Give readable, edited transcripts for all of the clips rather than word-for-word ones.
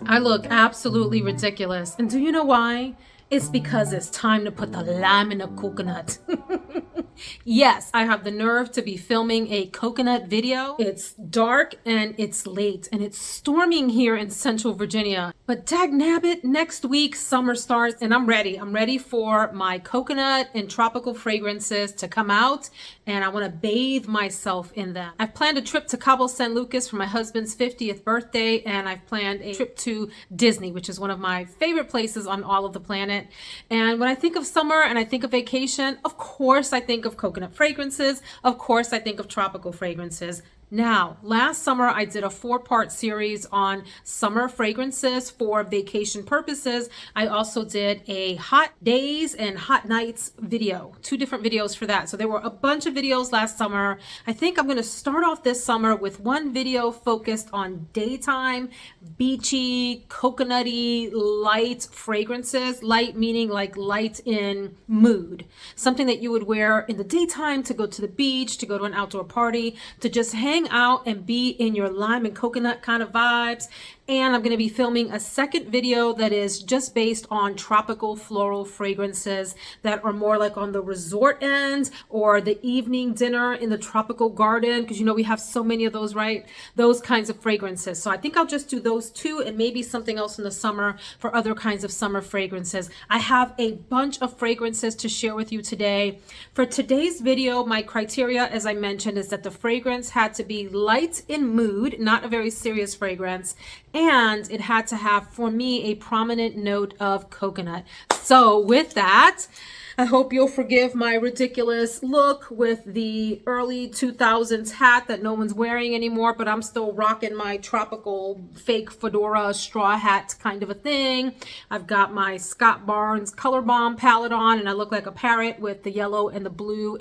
I look absolutely ridiculous. And do you know why? It's because it's time to put the lime in the coconut. Yes, I have the nerve to be filming a coconut video. It's dark and it's late and it's storming here in Central Virginia. But dagnabbit, next week summer starts and I'm ready. I'm ready for my coconut and tropical fragrances to come out, and I want to bathe myself in them. I've planned a trip to Cabo San Lucas for my husband's 50th birthday, and I've planned a trip to Disney, which is one of my favorite places on all of the planet. And when I think of summer and I think of vacation, of course I think of coconut fragrances. Of course I think of tropical fragrances. Now, last summer I did a 4-part series on summer fragrances for vacation purposes. I also did a hot days and hot nights video, 2 different videos for that. So there were a bunch of videos last summer. I think I'm going to start off this summer with one video focused on daytime, beachy, coconutty, light fragrances. Light meaning like light in mood. Something that you would wear in the daytime to go to the beach, to go to an outdoor party, to just hang out and be in your lime and coconut kind of vibes. And I'm going to be filming a second video that is just based on tropical floral fragrances that are more like on the resort end or the evening dinner in the tropical garden, because you know we have so many of those, right? Those kinds of fragrances. So I think I'll just do those 2 and maybe something else in the summer for other kinds of summer fragrances. I have a bunch of fragrances to share with you today. For today's video, my criteria, as I mentioned, is that the fragrance had to be light in mood, not a very serious fragrance, and it had to have, for me, a prominent note of coconut. So with that, I hope you'll forgive my ridiculous look with the early 2000s hat that no one's wearing anymore, but I'm still rocking my tropical fake fedora straw hat kind of a thing. I've got my Scott Barnes Color Bomb palette on, and I look like a parrot with the yellow and the blue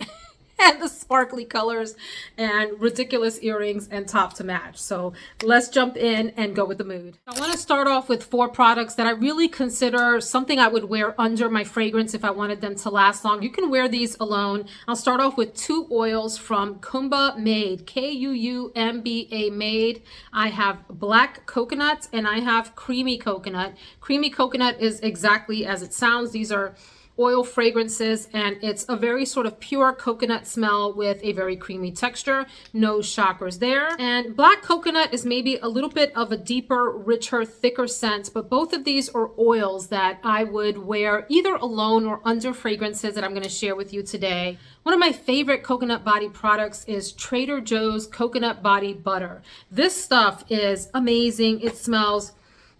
and the sparkly colors and ridiculous earrings and top to match. So let's jump in and go with the mood. I want to start off with 4 products that I really consider something I would wear under my fragrance if I wanted them to last long. You can wear these alone. I'll start off with 2 oils from Kuumba Made, Kuumba Made. I have black coconut and I have creamy coconut. Creamy coconut is exactly as it sounds. These are oil fragrances, and it's a very sort of pure coconut smell with a very creamy texture. No shockers there. And black coconut is maybe a little bit of a deeper, richer, thicker scent, but both of these are oils that I would wear either alone or under fragrances that I'm going to share with you today. One of my favorite coconut body products is Trader Joe's Coconut Body Butter. This stuff is amazing. It smells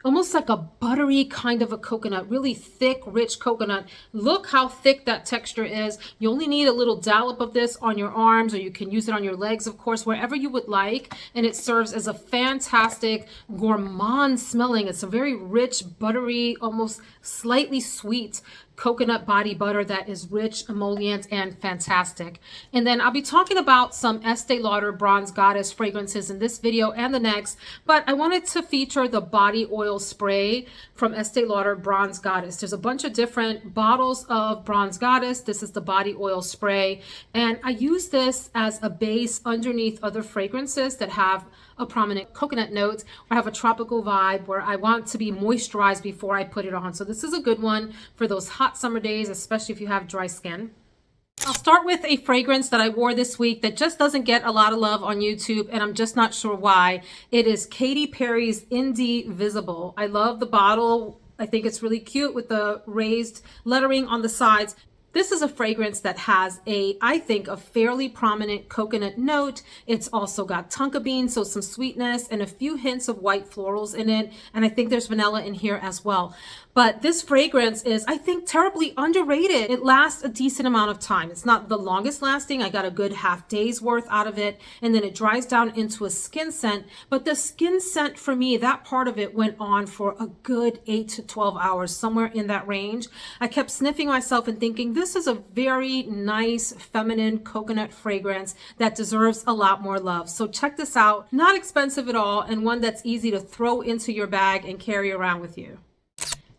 almost like a buttery kind of a coconut, really thick, rich coconut. Look how thick that texture is. You only need a little dollop of this on your arms, or you can use it on your legs, of course, wherever you would like. And it serves as a fantastic gourmand smelling. It's a very rich, buttery, almost slightly sweet coconut body butter that is rich, emollient, and fantastic. And then I'll be talking about some Estee Lauder Bronze Goddess fragrances in this video and the next, but I wanted to feature the body oil spray from Estee Lauder Bronze Goddess. There's a bunch of different bottles of Bronze Goddess. This is the body oil spray, and I use this as a base underneath other fragrances that have a prominent coconut note or have a tropical vibe where I want to be moisturized before I put it on. So this is a good one for those hot summer days, especially if you have dry skin. I'll start with a fragrance that I wore this week that just doesn't get a lot of love on YouTube, and I'm just not sure why. It is Katy Perry's Indi Visible. I love the bottle. I think it's really cute with the raised lettering on the sides. This is a fragrance that has I think, a fairly prominent coconut note. It's also got tonka beans, so some sweetness and a few hints of white florals in it. And I think there's vanilla in here as well. But this fragrance is, I think, terribly underrated. It lasts a decent amount of time. It's not the longest lasting. I got a good half day's worth out of it. And then it dries down into a skin scent. But the skin scent, for me, that part of it went on for a good 8 to 12 hours, somewhere in that range. I kept sniffing myself and thinking, this is a very nice, feminine coconut fragrance that deserves a lot more love. So check this out. Not expensive at all, and one that's easy to throw into your bag and carry around with you.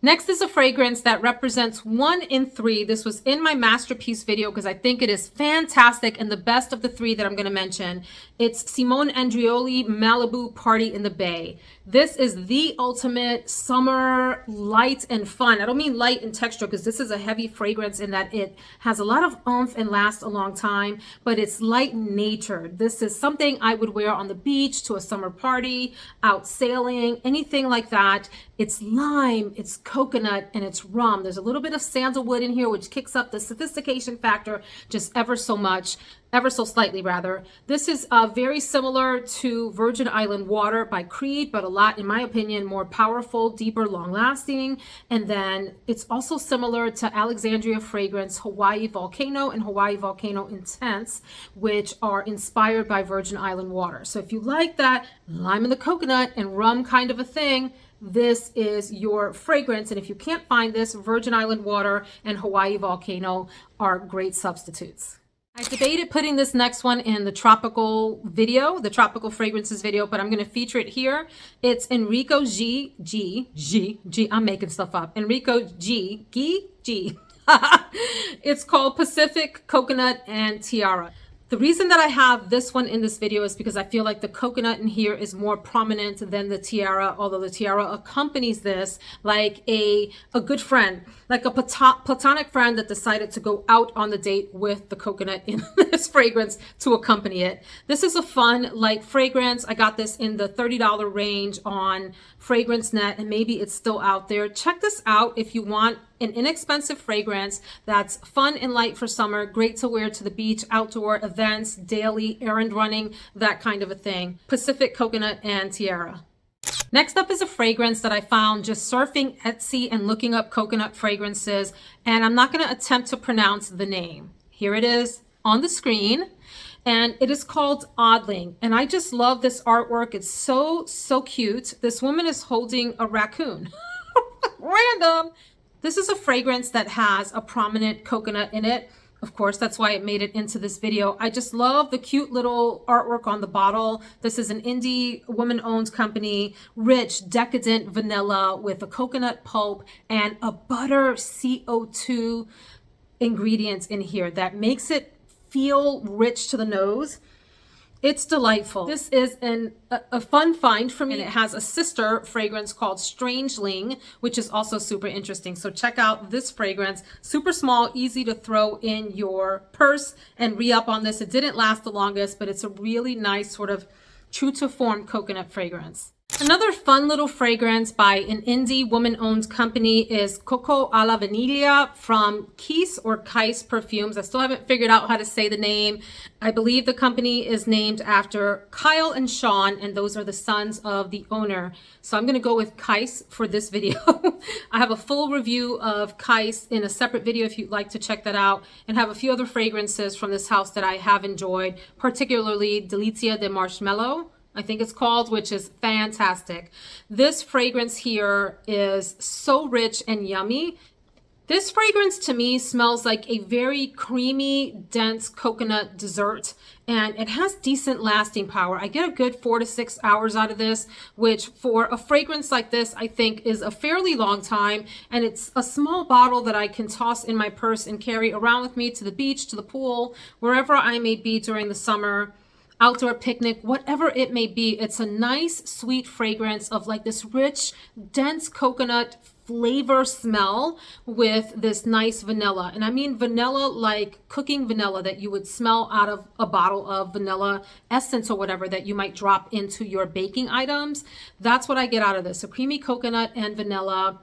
Next is a fragrance that represents 1 in 3. This was in my masterpiece video because I think it is fantastic and the best of the 3 that I'm going to mention. It's Simone Andreoli Malibu Party in the Bay. This is the ultimate summer light and fun. I don't mean light in texture because this is a heavy fragrance in that it has a lot of oomph and lasts a long time, but it's light in nature. This is something I would wear on the beach, to a summer party, out sailing, anything like that. It's lime, it's coconut, and it's rum. There's a little bit of sandalwood in here, which kicks up the sophistication factor just ever so much, ever so slightly rather. This is very similar to Virgin Island Water by Creed, but a lot, in my opinion, more powerful, deeper, long lasting. And then it's also similar to Alexandria fragrance, Hawaii Volcano and Hawaii Volcano Intense, which are inspired by Virgin Island Water. So if you like that lime and the coconut and rum kind of a thing, this is your fragrance. And if you can't find this, Virgin Island Water and Hawaii Volcano are great substitutes. I debated putting this next one in the tropical video, the tropical fragrances video, but I'm going to feature it here. It's Enrico G. I'm making stuff up. Enrico G. It's called Pacific Coconut and Tiare. The reason that I have this one in this video is because I feel like the coconut in here is more prominent than the tiara, although the tiara accompanies this like a good friend, like a platonic friend that decided to go out on the date with the coconut in this fragrance to accompany it. This is a fun, light fragrance. I got this in the $30 range on FragranceNet, and maybe it's still out there. Check this out if you want an inexpensive fragrance that's fun and light for summer, great to wear to the beach, outdoor events, daily, errand running, that kind of a thing. Pacific Coconut and Tiare. Next up is a fragrance that I found just surfing Etsy and looking up coconut fragrances, and I'm not going to attempt to pronounce the name. Here it is on the screen, and it is called Oddling. And I just love this artwork. It's so cute. This woman is holding a raccoon. Random. This is a fragrance that has a prominent coconut in it. Of course, that's why it made it into this video. I just love the cute little artwork on the bottle. This is an indie woman-owned company, rich, decadent vanilla with a coconut pulp and a butter CO2 ingredients in here that makes it feel rich to the nose. It's delightful. This is a fun find for me. And it has a sister fragrance called Strangeling, which is also super interesting. So check out this fragrance. Super small, easy to throw in your purse and re-up on this. It didn't last the longest, but it's a really nice sort of true to form coconut fragrance. Another fun little fragrance by an indie woman-owned company is Coco alla Vaniglia from Kyse or Kyse Perfumes. I still haven't figured out how to say the name. I believe the company is named after Kyle and Sean, and those are the sons of the owner. So I'm going to go with Kyse for this video. I have a full review of Kyse in a separate video if you'd like to check that out, and have a few other fragrances from this house that I have enjoyed, particularly Delizia de Marshmallow, I think it's called, which is fantastic. This fragrance here is so rich and yummy. This fragrance to me smells like a very creamy, dense coconut dessert, and it has decent lasting power. I get a good 4 to 6 hours out of this, which for a fragrance like this, I think is a fairly long time. And it's a small bottle that I can toss in my purse and carry around with me to the beach, to the pool, wherever I may be during the summer. Outdoor picnic, whatever it may be. It's a nice, sweet fragrance of like this rich, dense coconut flavor smell with this nice vanilla. And I mean vanilla like cooking vanilla that you would smell out of a bottle of vanilla essence or whatever that you might drop into your baking items. That's what I get out of this. A creamy coconut and vanilla.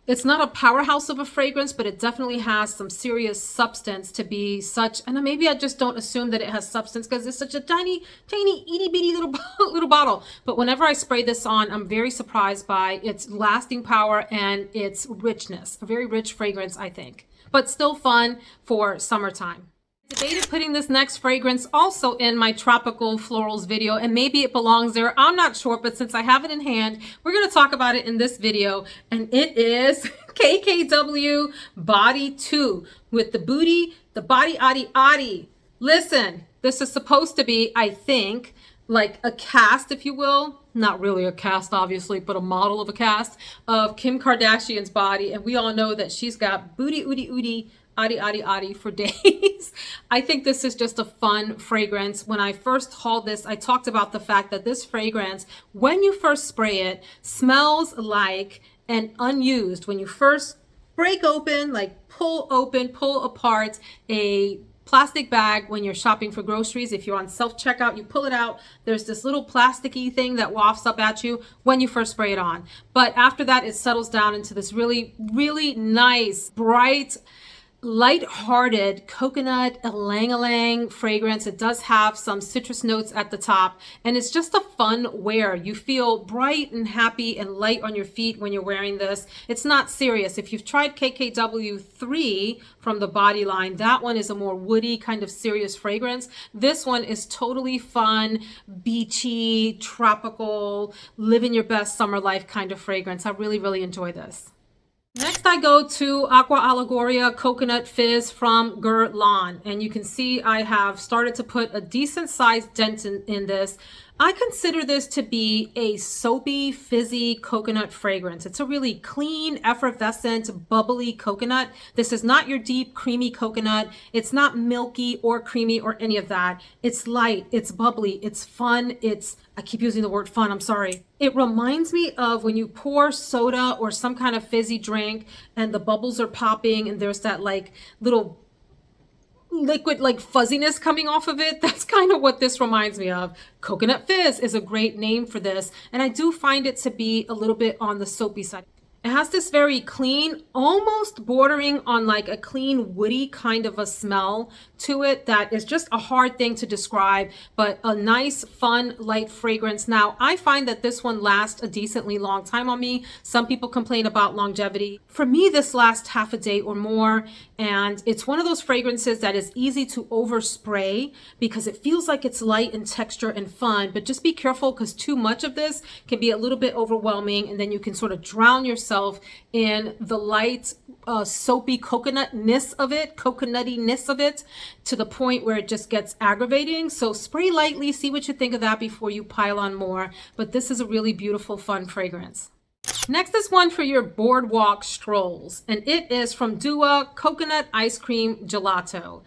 It's not a powerhouse of a fragrance, but it definitely has some serious substance to be such. And maybe I just don't assume that it has substance because it's such a tiny, itty bitty little bottle. But whenever I spray this on, I'm very surprised by its lasting power and its richness. A very rich fragrance, I think, but still fun for summertime. Debated putting this next fragrance also in my tropical florals video, and maybe it belongs there. I'm not sure, but since I have it in hand, we're going to talk about it in this video. And it is KKW Body II with the booty, the body, addy. Listen, this is supposed to be, I think, like a cast, if you will. not really a cast obviously, but a model of a cast of Kim Kardashian's body. And we all know that she's got booty, ooty, ooty, adi, adi, adi for days. I think this is just a fun fragrance. When I first hauled this, I talked about the fact that this fragrance, when you first spray it, smells like an unused, when you first break open, like pull open, pull apart a plastic bag when you're shopping for groceries. If you're on self-checkout, you pull it out, there's this little plasticky thing that wafts up at you when you first spray it on. But after that, it settles down into this really, really nice, bright, light-hearted coconut ylang-ylang fragrance. It does have some citrus notes at the top, and it's just a fun wear. You feel bright and happy and light on your feet when you're wearing this. It's not serious. If you've tried KKW 3 from the body line, that one is a more woody kind of serious fragrance. This one is totally fun, beachy, tropical, living your best summer life kind of fragrance. I really, really enjoy this. Next, I go to Aqua Allegoria Coconut Fizz from Guerlain. And you can see I have started to put a decent sized dent in this. I consider this to be a soapy, fizzy coconut fragrance. It's a really clean, effervescent, bubbly coconut. This is not your deep, creamy coconut. It's not milky or creamy or any of that. It's light, it's bubbly, it's fun, I keep using the word fun, I'm sorry. It reminds me of when you pour soda or some kind of fizzy drink and the bubbles are popping and there's that like little liquid like fuzziness coming off of it. That's kind of what this reminds me of. Coconut Fizz is a great name for this, and I do find it to be a little bit on the soapy side. It has this very clean, almost bordering on like a clean, woody kind of a smell to it that is just a hard thing to describe, but a nice, fun, light fragrance. Now, I find that this one lasts a decently long time on me. Some people complain about longevity. For me, this lasts half a day or more, and it's one of those fragrances that is easy to overspray because it feels like it's light in texture and fun, but just be careful because too much of this can be a little bit overwhelming, and then you can sort of drown yourself in the light, soapy coconutness of it, coconuttiness of it, to the point where it just gets aggravating. So spray lightly, see what you think of that before you pile on more. But this is a really beautiful, fun fragrance. Next is one for your boardwalk strolls, and it is from Dua Coconut Ice Cream Gelato.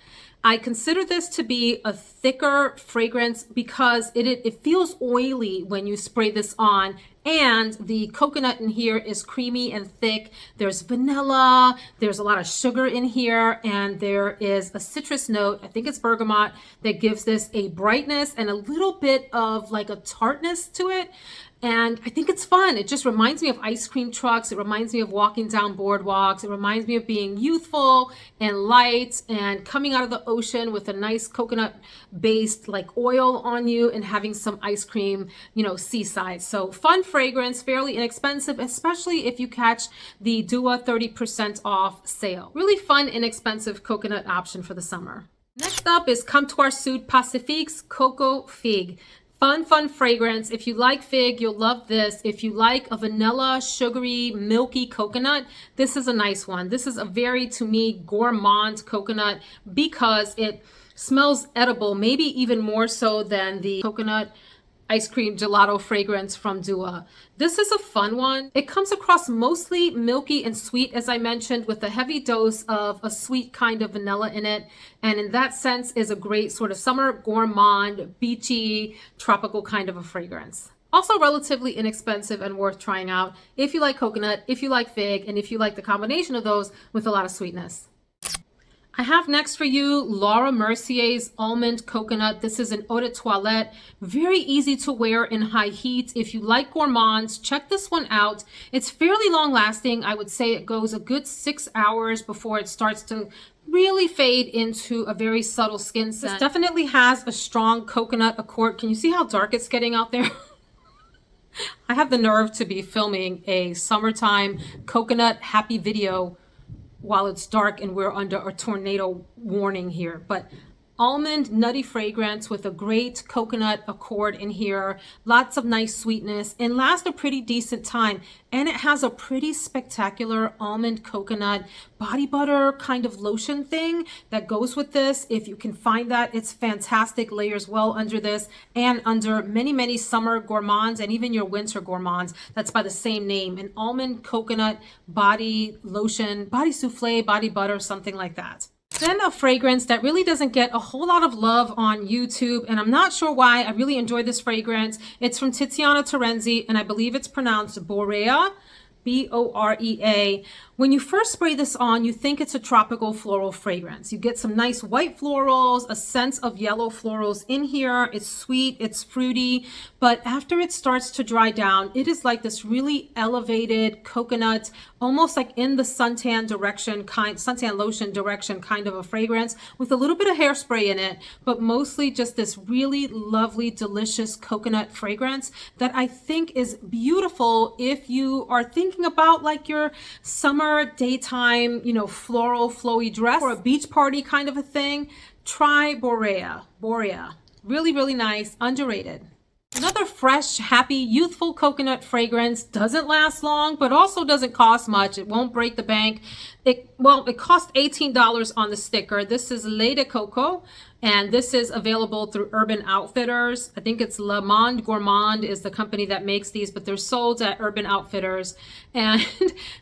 I consider this to be a thicker fragrance because it feels oily when you spray this on, and the coconut in here is creamy and thick. There's vanilla, there's a lot of sugar in here, and there is a citrus note, I think it's bergamot, that gives this a brightness and a little bit of like a tartness to it. And I think it's fun. It just reminds me of ice cream trucks. It reminds me of walking down boardwalks. It reminds me of being youthful and light and coming out of the ocean with a nice coconut based like oil on you and having some ice cream, seaside. So fun fragrance, fairly inexpensive, especially if you catch the Dua 30% off sale. Really fun, inexpensive coconut option for the summer. Next up is Comptoir Sud Pacifique's Coco Figue. Fun fragrance. If you like fig, you'll love this. If you like a vanilla, sugary, milky coconut, this is a nice one. This is a very, to me, gourmand coconut because it smells edible, maybe even more so than the coconut ice cream gelato fragrance from Dua. This is a fun one. It comes across mostly milky and sweet, as I mentioned, with a heavy dose of a sweet kind of vanilla in it. And in that sense is a great sort of summer gourmand, beachy, tropical kind of a fragrance. Also relatively inexpensive and worth trying out if you like coconut, if you like fig, and if you like the combination of those with a lot of sweetness. I have next for you Laura Mercier's Almond Coconut. This is an eau de toilette, very easy to wear in high heat. If you like gourmands, check this one out. It's fairly long lasting. I would say it goes a good 6 hours before it starts to really fade into a very subtle skin scent. This definitely has a strong coconut accord. Can you see how dark it's getting out there? I have the nerve to be filming a summertime coconut happy video while it's dark and we're under a tornado warning here, but almond nutty fragrance with a great coconut accord in here, lots of nice sweetness, and lasts a pretty decent time. And it has a pretty spectacular almond coconut body butter kind of lotion thing that goes with this. If you can find that, it's fantastic. Layers well under this and under many summer gourmands and even your winter gourmands. That's by the same name, an almond coconut body lotion, body souffle, body butter, something like that. Then a fragrance that really doesn't get a whole lot of love on YouTube, and I'm not sure why. I really enjoy this fragrance. It's from Tiziana Terenzi, and I believe it's pronounced Borea, B-O-R-E-A. When you first spray this on, you think it's a tropical floral fragrance. You get some nice white florals, a sense of yellow florals in here. It's sweet, it's fruity, but after it starts to dry down, it is like this really elevated coconut, almost like in the suntan direction kind, suntan lotion direction kind of a fragrance with a little bit of hairspray in it, but mostly just this really lovely, delicious coconut fragrance that I think is beautiful if you are thinking about like your summer daytime, you know, floral flowy dress or a beach party kind of a thing. Try Borea. Really nice, underrated. Another fresh, happy, youthful coconut fragrance. Doesn't last long, but also doesn't cost much. It won't break the bank. It cost $18 on the sticker. This is Lait de Coco, and this is available through Urban Outfitters. I think it's Le Monde Gourmand is the company that makes these, but they're sold at Urban Outfitters. And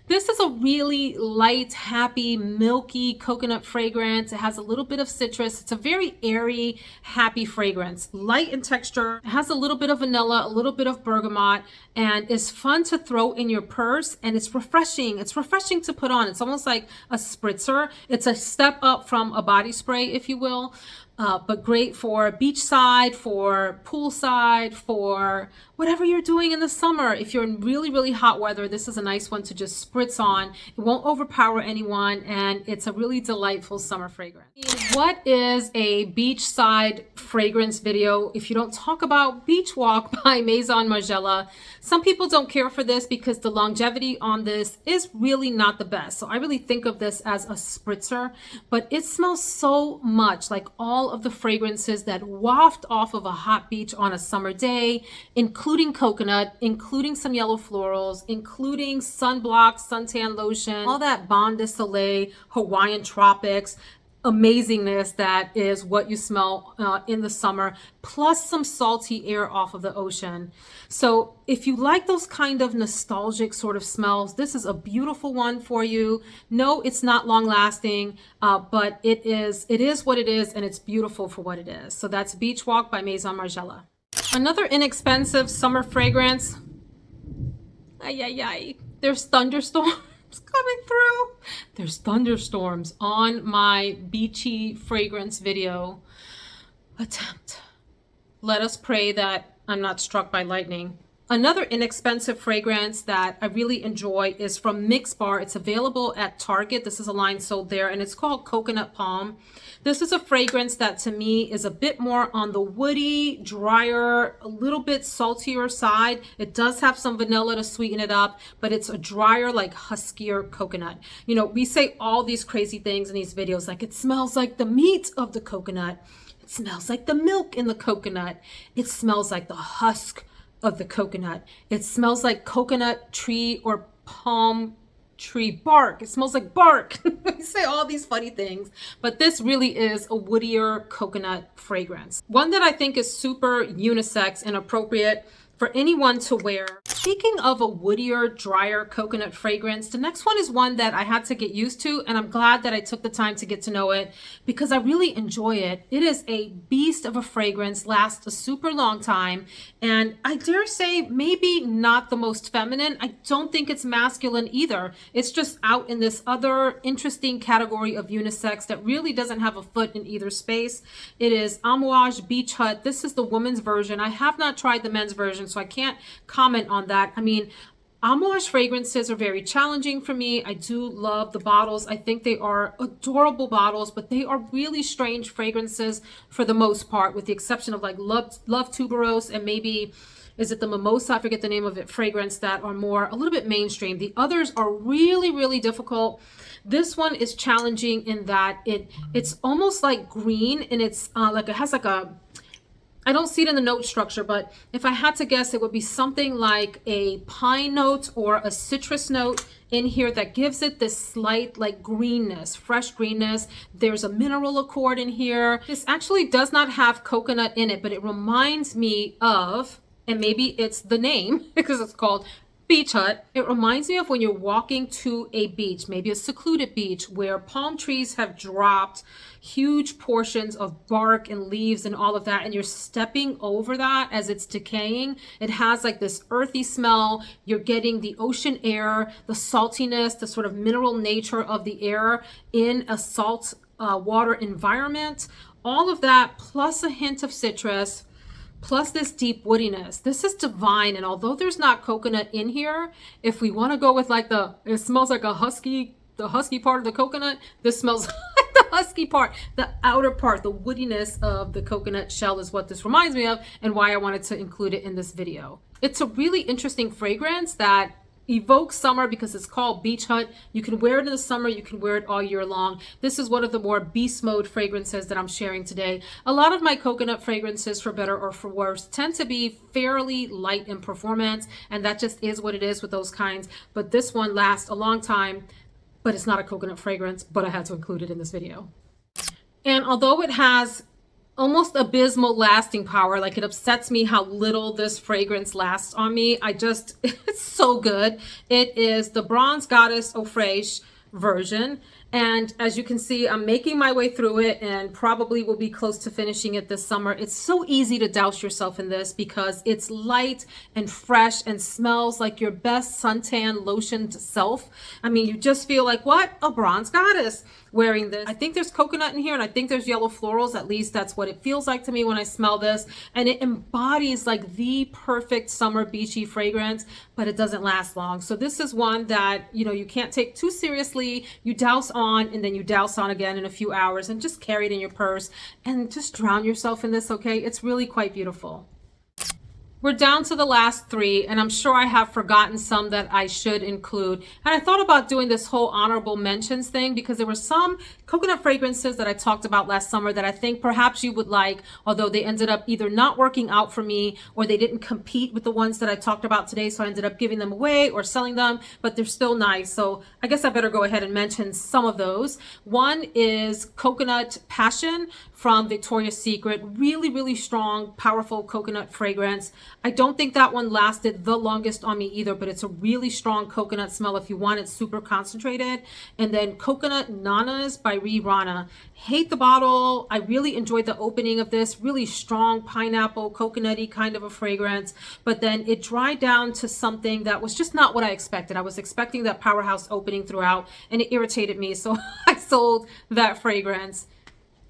this is a really light, happy, milky coconut fragrance. It has a little bit of citrus. It's a very airy, happy fragrance. Light in texture. It has a little bit of vanilla, a little bit of bergamot, and is fun to throw in your purse, and it's refreshing. It's refreshing to put on. It's almost like a spritzer. It's a step up from a body spray, if you will. But great for beachside, for poolside, for whatever you're doing in the summer. If you're in really hot weather, this is a nice one to just spritz on. It won't overpower anyone, and it's a really delightful summer fragrance. What is a beachside fragrance video if you don't talk about Beach Walk by Maison Margiela? Some people don't care for this because the longevity on this is really not the best. So I really think of this as a spritzer, but it smells so much like all of the fragrances that waft off of a hot beach on a summer day, including coconut, including some yellow florals, including sunblock, suntan lotion, all that Bon de Soleil, Hawaiian tropics, amazingness that is what you smell in the summer, plus some salty air off of the ocean. So if you like those kind of nostalgic sort of smells, this is a beautiful one for you. No, it's not long lasting, but it is what it is, and it's beautiful for what it is. So that's Beach Walk by Maison Margiela. Another inexpensive summer fragrance. There's thunderstorms coming through. There's thunderstorms on my beachy fragrance video attempt. Let us pray that I'm not struck by lightning. Another inexpensive fragrance that I really enjoy is from Mix Bar. It's available at Target. This is a line sold there, and it's called Coconut Palm. This is a fragrance that to me is a bit more on the woody, drier, a little bit saltier side. It does have some vanilla to sweeten it up, but it's a drier, like huskier coconut. You know, we say all these crazy things in these videos, like it smells like the meat of the coconut. It smells like the milk in the coconut. It smells like the husk of the coconut. It smells like coconut tree or palm tree bark. It smells like bark. We say all these funny things, but this really is a woodier coconut fragrance. One that I think is super unisex and appropriate for anyone to wear. Speaking of a woodier, drier coconut fragrance, the next one is one that I had to get used to, and I'm glad that I took the time to get to know it because I really enjoy it. It is a beast of a fragrance, lasts a super long time, and I dare say maybe not the most feminine. I don't think it's masculine either. It's just out in this other interesting category of unisex that really doesn't have a foot in either space. It is Amouage Beach Hut. This is the woman's version. I have not tried the men's version, so I can't comment on that. I mean, Amouage fragrances are very challenging for me. I do love the bottles. I think they are adorable bottles, but they are really strange fragrances for the most part, with the exception of like Love Tuberose and maybe is it the Mimosa, I forget the name of it, fragrance that are more a little bit mainstream. The others are really, really difficult. This one is challenging in that it's almost like green, and it's like it has like a, I don't see it in the note structure, but if I had to guess, it would be something like a pine note or a citrus note in here that gives it this slight like greenness, fresh greenness. There's a mineral accord in here. This actually does not have coconut in it, but it reminds me of, and maybe it's the name because it's called Beach Hut. It reminds me of when you're walking to a beach, maybe a secluded beach where palm trees have dropped huge portions of bark and leaves and all of that, and you're stepping over that as it's decaying. It has like this earthy smell. You're getting the ocean air, the saltiness, the sort of mineral nature of the air in a salt water environment. All of that plus a hint of citrus, plus this deep woodiness. This is divine. And although there's not coconut in here, if we want to go with like it smells like a husky, the husky part of the coconut, this smells like the husky part. The outer part, the woodiness of the coconut shell is what this reminds me of, and why I wanted to include it in this video. It's a really interesting fragrance that evokes summer because it's called Beach Hut. You can wear it in the summer, you can wear it all year long. This is one of the more beast mode fragrances that I'm sharing today. A lot of my coconut fragrances, for better or for worse, tend to be fairly light in performance, and that just is what it is with those kinds. But this one lasts a long time, but it's not a coconut fragrance, but I had to include it in this video. And although it has almost abysmal lasting power, like it upsets me how little this fragrance lasts on me. It's so good. It is the Bronze Goddess Eau Fraiche version. And as you can see, I'm making my way through it and probably will be close to finishing it this summer. It's so easy to douse yourself in this because it's light and fresh and smells like your best suntan lotioned self. I mean, you just feel like, what? A bronze goddess wearing this. I think there's coconut in here, and I think there's yellow florals. At least that's what it feels like to me when I smell this. And it embodies like the perfect summer beachy fragrance, but it doesn't last long. So this is one that, you know, you can't take too seriously. You douse on and then you douse on again in a few hours and just carry it in your purse and just drown yourself in this, okay? It's really quite beautiful. We're down to the last three, and I'm sure I have forgotten some that I should include. And I thought about doing this whole honorable mentions thing because there were some coconut fragrances that I talked about last summer that I think perhaps you would like, although they ended up either not working out for me or they didn't compete with the ones that I talked about today. So I ended up giving them away or selling them, but they're still nice. So I guess I better go ahead and mention some of those. One is Coconut Passion from Victoria's Secret. Really, really strong, powerful coconut fragrance. I don't think that one lasted the longest on me either, but it's a really strong coconut smell if you want it super concentrated. And then Coconut Nanas by Rana. Hate the bottle. I really enjoyed the opening of this. Really strong pineapple, coconutty kind of a fragrance. But then it dried down to something that was just not what I expected. I was expecting that powerhouse opening throughout, and it irritated me. So I sold that fragrance.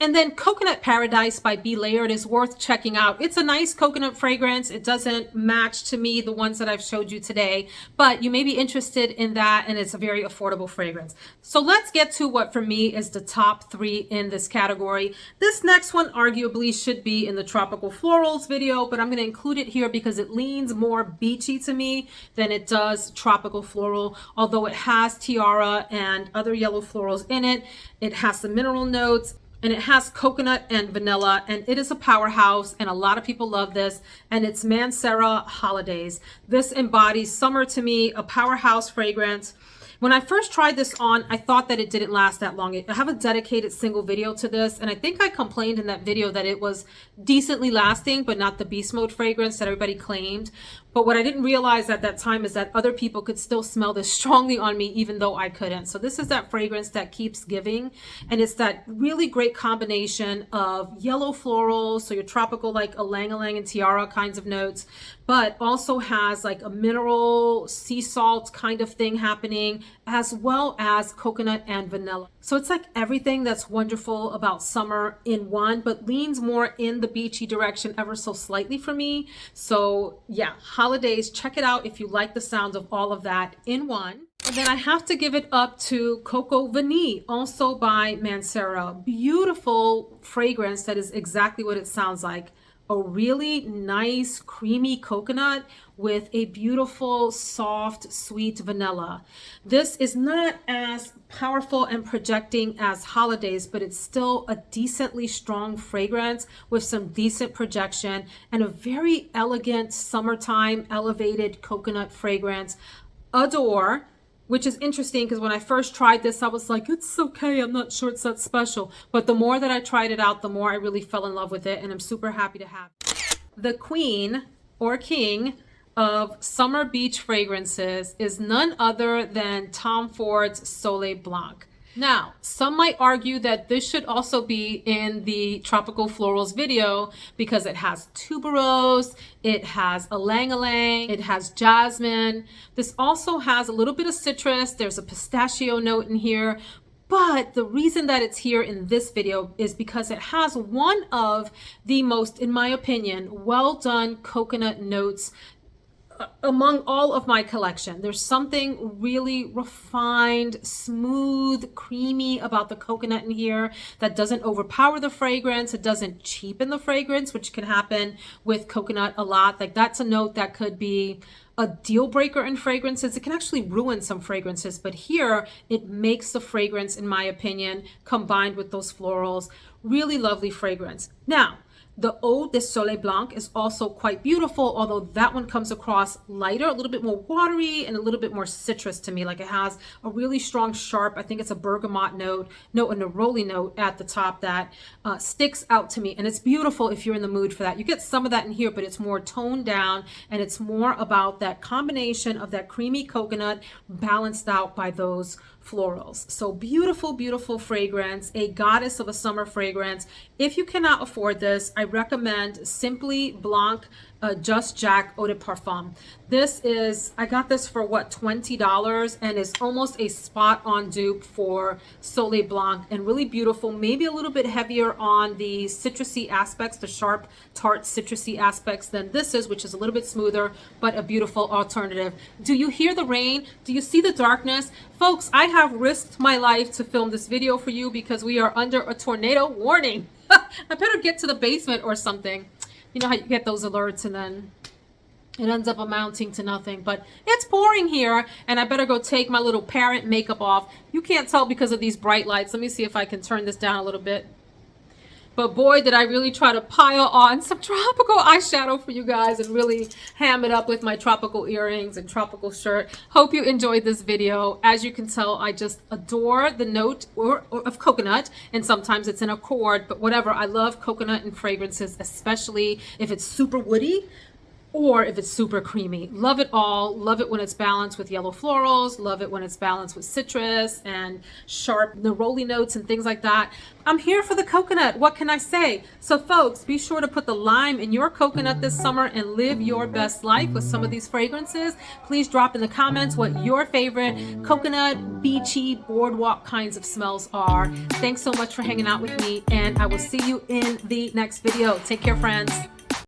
And then Coconut Paradise by Be Layered is worth checking out. It's a nice coconut fragrance. It doesn't match to me the ones that I've showed you today, but you may be interested in that, and it's a very affordable fragrance. So let's get to what for me is the top three in this category. This next one arguably should be in the Tropical Florals video, but I'm going to include it here because it leans more beachy to me than it does tropical floral, although it has tiara and other yellow florals in it. It has some mineral notes, and it has coconut and vanilla, and it is a powerhouse, and a lot of people love this, and it's Mancera Holidays. This embodies summer to me, a powerhouse fragrance. When I first tried this on, I thought that it didn't last that long. I have a dedicated single video to this, and I think I complained in that video that it was decently lasting, but not the beast mode fragrance that everybody claimed. But what I didn't realize at that time is that other people could still smell this strongly on me, even though I couldn't. So this is that fragrance that keeps giving. And it's that really great combination of yellow florals, so your tropical like ylang-ylang and tiara kinds of notes, but also has like a mineral sea salt kind of thing happening, as well as coconut and vanilla. So it's like everything that's wonderful about summer in one, but leans more in the beachy direction ever so slightly for me. So yeah, Holidays, check it out if you like the sound of all of that in one. And then I have to give it up to Coco Vanille, also by Mancera. Beautiful fragrance that is exactly what it sounds like. a really nice creamy coconut with a beautiful soft sweet vanilla. This is not as powerful and projecting as Holidays, but it's still a decently strong fragrance with some decent projection and a very elegant summertime elevated coconut fragrance. Adore. Which is interesting because when I first tried this, I was like, it's okay. I'm not sure it's that special. But the more that I tried it out, the more I really fell in love with it. And I'm super happy to have it. The queen or king of summer beach fragrances is none other than Tom Ford's Soleil Blanc. Now, some might argue that this should also be in the Tropical Florals video because it has tuberose, it has ylang-ylang, it has jasmine. This also has a little bit of citrus. There's a pistachio note in here. But the reason that it's here in this video is because it has one of the most, in my opinion, well done coconut notes among all of my collection. There's something really refined, smooth, creamy about the coconut in here that doesn't overpower the fragrance. It doesn't cheapen the fragrance, which can happen with coconut a lot. Like that's a note that could be a deal breaker in fragrances. It can actually ruin some fragrances, but here it makes the fragrance, in my opinion, combined with those florals, really lovely fragrance. Now, the Eau de Soleil Blanc is also quite beautiful, although that one comes across lighter, a little bit more watery and a little bit more citrus to me. Like it has a really strong, sharp, I think it's a bergamot note, a neroli note at the top that sticks out to me. And it's beautiful if you're in the mood for that. You get some of that in here, but it's more toned down and it's more about that combination of that creamy coconut balanced out by those florals. So beautiful, beautiful fragrance, a goddess of a summer fragrance. If you cannot afford this, I recommend Simply Blanc Just Jack Eau de Parfum. This is, I got this for what, $20, and is almost a spot on dupe for Soleil Blanc, and really beautiful, maybe a little bit heavier on the citrusy aspects, the sharp, tart, citrusy aspects than this is, which is a little bit smoother, but a beautiful alternative. Do you hear the rain? Do you see the darkness? Folks, I have risked my life to film this video for you because we are under a tornado warning. I better get to the basement or something. You know how you get those alerts and then it ends up amounting to nothing. But it's pouring here and I better go take my little parent makeup off. You can't tell because of these bright lights. Let me see if I can turn this down a little bit. But boy, did I really try to pile on some tropical eyeshadow for you guys and really ham it up with my tropical earrings and tropical shirt. Hope you enjoyed this video. As you can tell, I just adore the note of coconut, and sometimes it's an accord, but whatever. I love coconut and fragrances, especially if it's super woody or if it's super creamy. Love it all. Love it when it's balanced with yellow florals. Love it when it's balanced with citrus and sharp neroli notes and things like that. I'm here for the coconut. What can I say? So folks, be sure to put the lime in your coconut this summer and live your best life with some of these fragrances. Please drop in the comments what your favorite coconut, beachy, boardwalk kinds of smells are. Thanks so much for hanging out with me, and I will see you in the next video. Take care, friends.